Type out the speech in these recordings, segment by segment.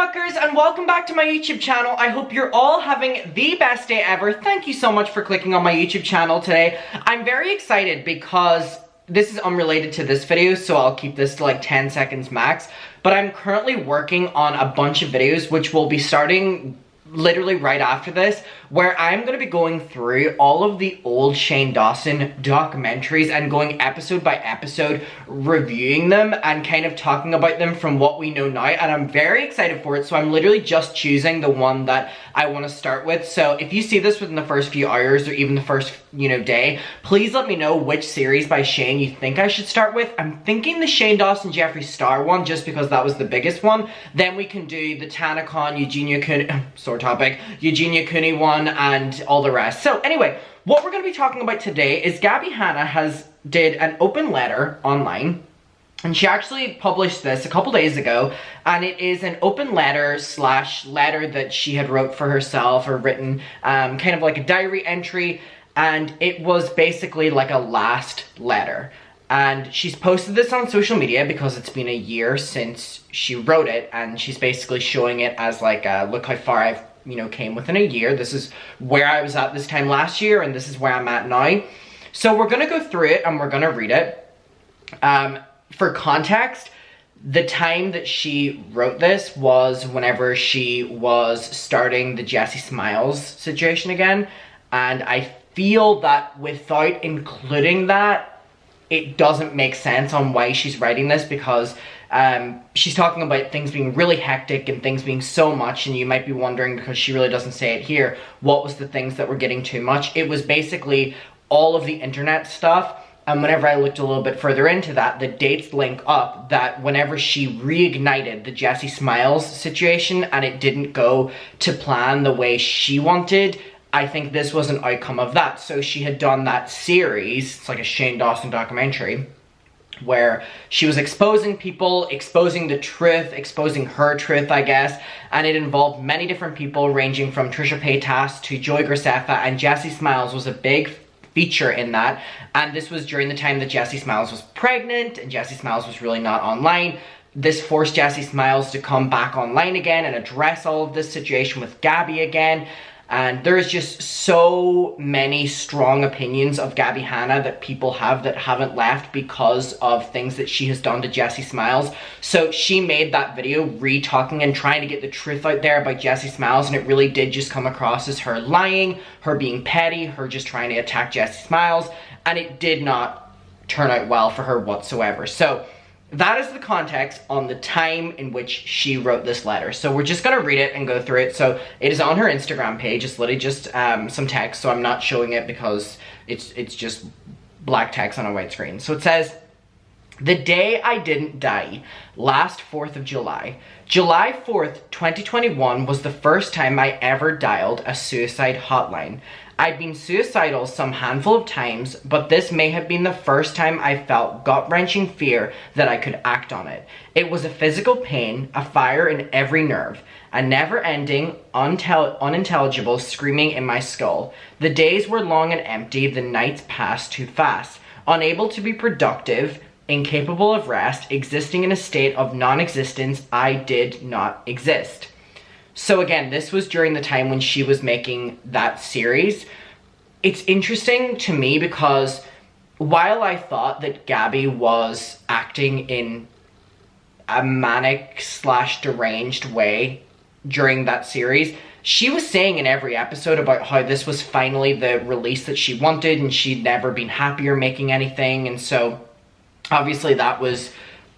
muckers, and welcome back to my YouTube channel. I hope you're all having the best day ever. Thank you so much for clicking on my YouTube channel today. I'm very excited because this is unrelated to this video, so I'll keep this to like 10 seconds max. But I'm currently working on a bunch of videos which will be starting literally right after this, where I'm going to be going through all of the old Shane Dawson documentaries and going episode by episode, reviewing them and kind of talking about them from what we know now, and I'm very excited for it. So I'm literally just choosing the one that I want to start with. So if you see this within the first few hours or even the first, day, please let me know which series by Shane you think I should start with. I'm thinking the Shane Dawson Jeffree Star one, just because that was the biggest one. Then we can do the TanaCon, Eugenia Cooney, Eugenia Cooney one, and all the rest. So anyway, what we're going to be talking about today is Gabbie Hanna did an open letter online, and she actually published this a couple days ago, and it is an open letter / letter that she had wrote for herself, or written kind of like a diary entry, and it was basically like a last letter. And she's posted this on social media because it's been a year since she wrote it, and she's basically showing it as like, look how far I've came within a year. This is where I was at this time last year, and this is where I'm at now. So we're gonna go through it and we're gonna read it. For context, the time that she wrote this was whenever she was starting the Jessie Smiles situation again, and I feel that without including that, it doesn't make sense on why she's writing this, because she's talking about things being really hectic and things being so much, and you might be wondering, because she really doesn't say it here, what was the things that were getting too much. It was basically all of the internet stuff, and whenever I looked a little bit further into that, the dates link up that whenever she reignited the Jessie Smiles situation and it didn't go to plan the way she wanted, I think this was an outcome of that. So she had done that series, it's like a Shane Dawson documentary, where she was exposing people, exposing the truth, exposing her truth, I guess, and it involved many different people, ranging from Trisha Paytas to Joey Graceffa, and Jessie Smiles was a big feature in that. And this was during the time that Jessie Smiles was pregnant, and Jessie Smiles was really not online. This forced Jessie Smiles to come back online again and address all of this situation with Gabbie again. And there's just so many strong opinions of Gabbie Hanna that people have that haven't left because of things that she has done to Jessie Smiles. So she made that video re-talking and trying to get the truth out there about Jessie Smiles, and it really did just come across as her lying, her being petty, her just trying to attack Jessie Smiles, and it did not turn out well for her whatsoever. So that is the context on the time in which she wrote this letter. So we're just going to read it and go through it. So it is on her Instagram page. It's literally just some text, so I'm not showing it because it's just black text on a white screen. So it says, "The day I didn't die, last 4th of July. July 4th, 2021 was the first time I ever dialed a suicide hotline. I'd been suicidal some handful of times, but this may have been the first time I felt gut-wrenching fear that I could act on it. It was a physical pain, a fire in every nerve, a never-ending, unintelligible screaming in my skull. The days were long and empty, the nights passed too fast. Unable to be productive, incapable of rest, existing in a state of non-existence, I did not exist." So again, this was during the time when she was making that series. It's interesting to me because while I thought that Gabbie was acting in a manic / deranged way during that series, she was saying in every episode about how this was finally the release that she wanted, and she'd never been happier making anything. And so obviously that was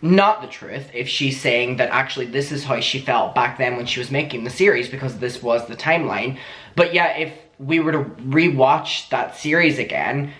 not the truth if she's saying that actually this is how she felt back then when she was making the series, because this was the timeline. But yeah, if we were to rewatch that series again,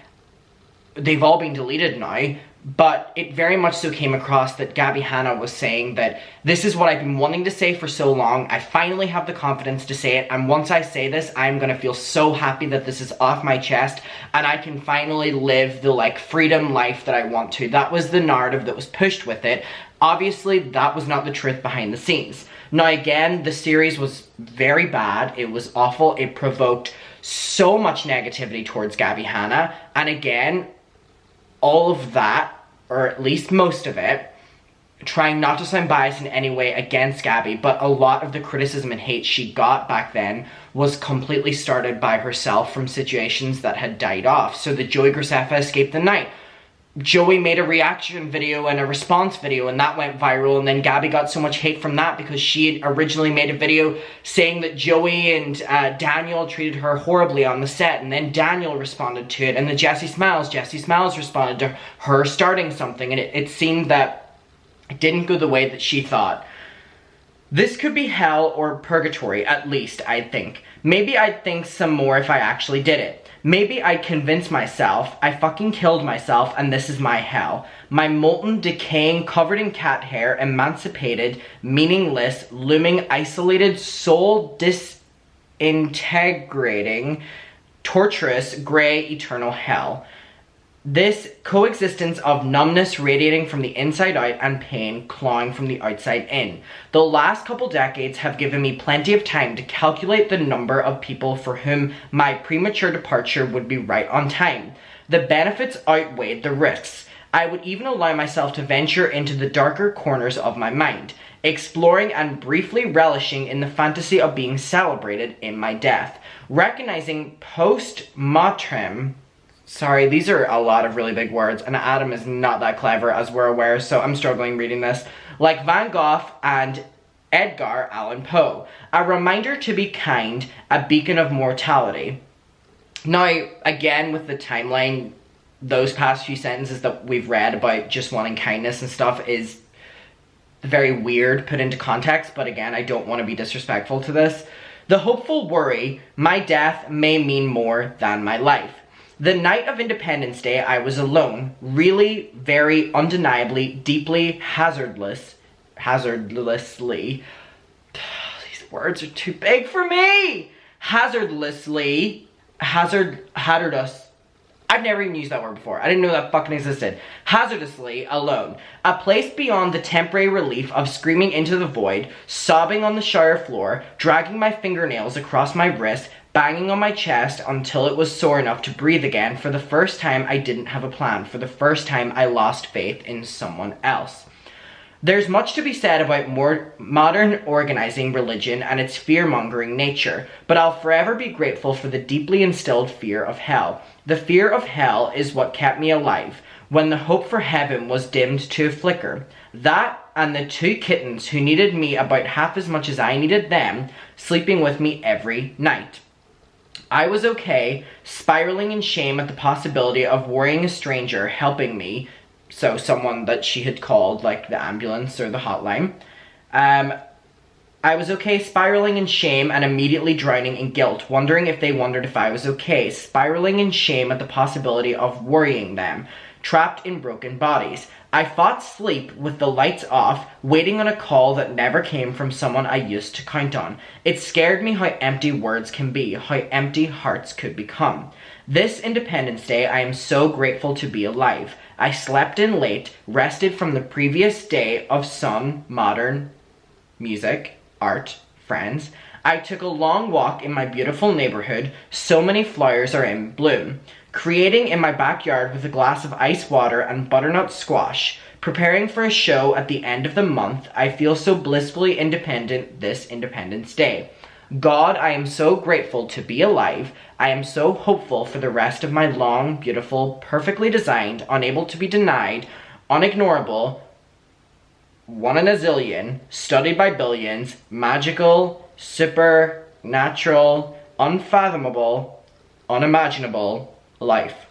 they've all been deleted now, but it very much so came across that Gabbie Hanna was saying that this is what I've been wanting to say for so long. I finally have the confidence to say it, and once I say this, I'm gonna feel so happy that this is off my chest and I can finally live the freedom life that I want to. That was the narrative that was pushed with it. Obviously, that was not the truth behind the scenes. Now again, the series was very bad. It was awful. It provoked so much negativity towards Gabbie Hanna, and again, all of that, or at least most of it, trying not to sound biased in any way against Gabbie, but a lot of the criticism and hate she got back then was completely started by herself from situations that had died off. So the Joey Graceffa escaped the night. Joey made a reaction video and a response video, and that went viral, and then Gabbie got so much hate from that because she had originally made a video saying that Joey and Daniel treated her horribly on the set, and then Daniel responded to it, and the Jessie Smiles responded to her starting something, and it seemed that it didn't go the way that she thought. This could be hell or purgatory, at least, I'd think. Maybe I'd think some more if I actually did it. Maybe I'd convince myself I fucking killed myself and this is my hell. My molten, decaying, covered in cat hair, emancipated, meaningless, looming, isolated, soul disintegrating, torturous, grey, eternal hell. This coexistence of numbness radiating from the inside out and pain clawing from the outside in. The last couple decades have given me plenty of time to calculate the number of people for whom my premature departure would be right on time. The benefits outweighed the risks. I would even allow myself to venture into the darker corners of my mind, exploring and briefly relishing in the fantasy of being celebrated in my death. Recognizing post-mortem. Sorry, these are a lot of really big words, and Adam is not that clever, as we're aware, so I'm struggling reading this. Like Van Gogh and Edgar Allan Poe. A reminder to be kind, a beacon of mortality. Now, again, with the timeline, those past few sentences that we've read about just wanting kindness and stuff is very weird put into context, but again, I don't want to be disrespectful to this. The hopeful worry, my death may mean more than my life. The night of Independence Day, I was alone, really, very undeniably, deeply, hazardously, these words are too big for me, hazardous, I've never even used that word before, I didn't know that fucking existed, hazardously alone, a place beyond the temporary relief of screaming into the void, sobbing on the shower floor, dragging my fingernails across my wrist, banging on my chest until it was sore enough to breathe again. For the first time, I didn't have a plan. For the first time, I lost faith in someone else. There's much to be said about more modern organizing religion and its fear-mongering nature, but I'll forever be grateful for the deeply instilled fear of hell. The fear of hell is what kept me alive, when the hope for heaven was dimmed to a flicker. That and the two kittens who needed me about half as much as I needed them, sleeping with me every night. I was okay, spiraling in shame at the possibility of worrying a stranger helping me, so someone that she had called, like the ambulance or the hotline. I was okay spiraling in shame and immediately drowning in guilt, wondering if they wondered if I was okay, spiraling in shame at the possibility of worrying them, trapped in broken bodies. I fought sleep with the lights off, waiting on a call that never came from someone I used to count on. It scared me how empty words can be, how empty hearts could become. This Independence Day, I am so grateful to be alive. I slept in late, rested from the previous day of sun, modern, music, art, friends. I took a long walk in my beautiful neighborhood. So many flowers are in bloom. Creating in my backyard with a glass of ice water and butternut squash. Preparing for a show at the end of the month. I feel so blissfully independent this Independence Day. God, I am so grateful to be alive. I am so hopeful for the rest of my long, beautiful, perfectly designed, unable to be denied, unignorable, one in a zillion, studied by billions, magical, supernatural, unfathomable, unimaginable life.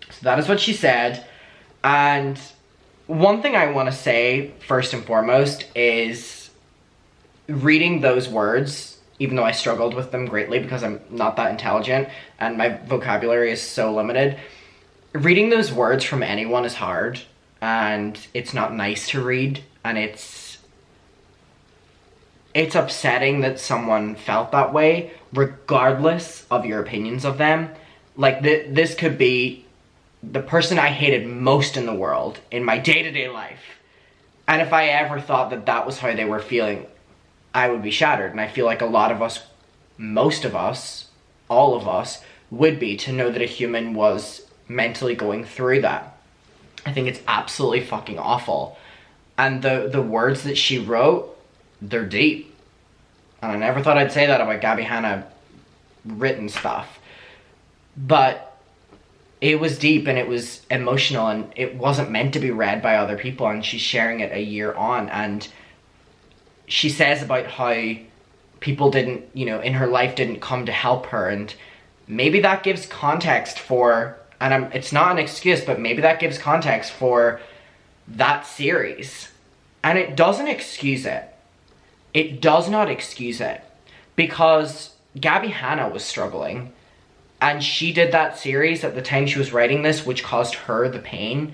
So that is what she said. And one thing I want to say first and foremost is reading those words, even though I struggled with them greatly because I'm not that intelligent and my vocabulary is so limited, reading those words from anyone is hard and it's not nice to read, and it's upsetting that someone felt that way regardless of your opinions of them. Like, this could be the person I hated most in the world, in my day-to-day life. And if I ever thought that that was how they were feeling, I would be shattered. And I feel like a lot of us, most of us, all of us, would be, to know that a human was mentally going through that. I think it's absolutely fucking awful. And the words that she wrote, they're deep. And I never thought I'd say that about Gabbie Hanna written stuff. But it was deep and it was emotional and it wasn't meant to be read by other people, and she's sharing it a year on, and she says about how people didn't, you know, in her life didn't come to help her, and maybe that gives context for, and it's not an excuse, but maybe that gives context for that series. And it doesn't excuse it. It does not excuse it, because Gabbie Hanna was struggling, and she did that series at the time she was writing this, which caused her the pain,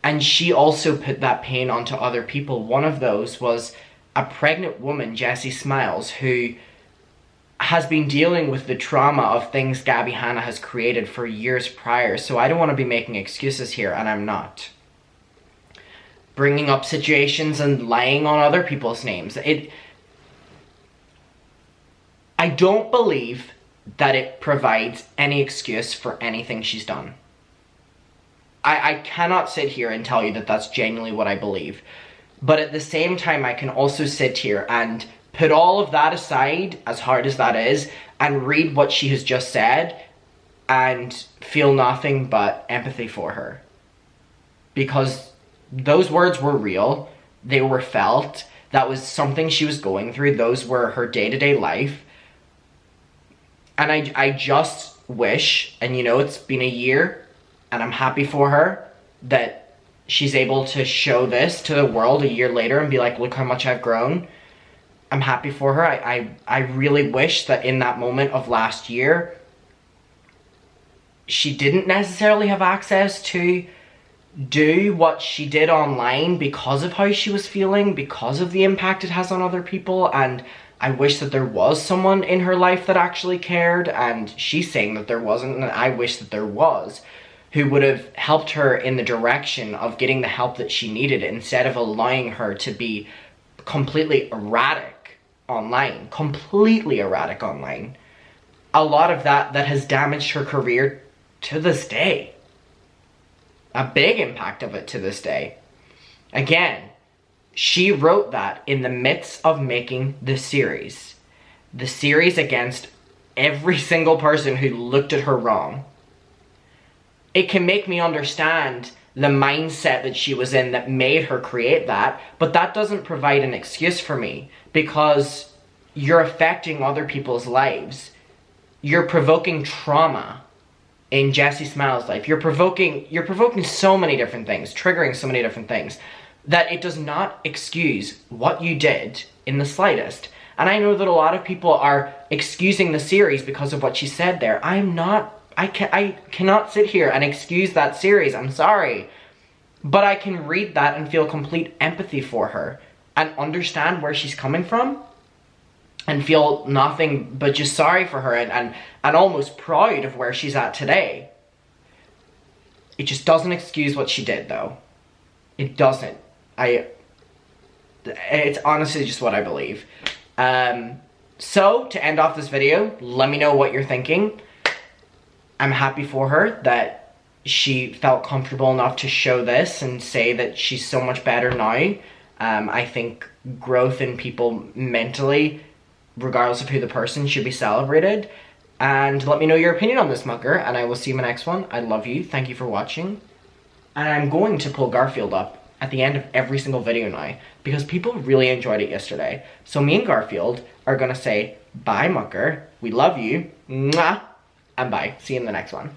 and she also put that pain onto other people. One of those was a pregnant woman, Jessie Smiles, who has been dealing with the trauma of things Gabbie Hanna has created for years prior. So I don't want to be making excuses here, and I'm not. Bringing up situations and lying on other people's names. I don't believe that it provides any excuse for anything she's done. I cannot sit here and tell you that that's genuinely what I believe. But at the same time, I can also sit here and put all of that aside, as hard as that is, and read what she has just said and feel nothing but empathy for her. Because those words were real. They were felt. That was something she was going through. Those were her day-to-day life. And I just wish, and you know, it's been a year, and I'm happy for her that she's able to show this to the world a year later and be like, look how much I've grown. I'm happy for her. I really wish that in that moment of last year, she didn't necessarily have access to do what she did online because of how she was feeling, because of the impact it has on other people. And I wish that there was someone in her life that actually cared, and she's saying that there wasn't, and I wish that there was, who would have helped her in the direction of getting the help that she needed, instead of allowing her to be completely erratic online. Completely erratic online. A lot of that has damaged her career to this day. A big impact of it to this day. Again, she wrote that in the midst of making the series. The series against every single person who looked at her wrong. It can make me understand the mindset that she was in that made her create that, but that doesn't provide an excuse for me, because you're affecting other people's lives. You're provoking trauma in Jessie Smiles' life. You're provoking so many different things, triggering so many different things, that it does not excuse what you did in the slightest. And I know that a lot of people are excusing the series because of what she said there. I cannot sit here and excuse that series, I'm sorry. But I can read that and feel complete empathy for her and understand where she's coming from and feel nothing but just sorry for her and almost proud of where she's at today. It just doesn't excuse what she did, though. It doesn't. It's honestly just what I believe. So, to end off this video, let me know what you're thinking. I'm happy for her that she felt comfortable enough to show this and say that she's so much better now. I think growth in people mentally, regardless of who the person, should be celebrated. And let me know your opinion on this, mugger, and I will see you in the next one. I love you. Thank you for watching. And I'm going to pull Garfield up at the end of every single video now, because people really enjoyed it yesterday. So me and Garfield are gonna say, bye, mucker. We love you. Mwah. And bye. See you in the next one.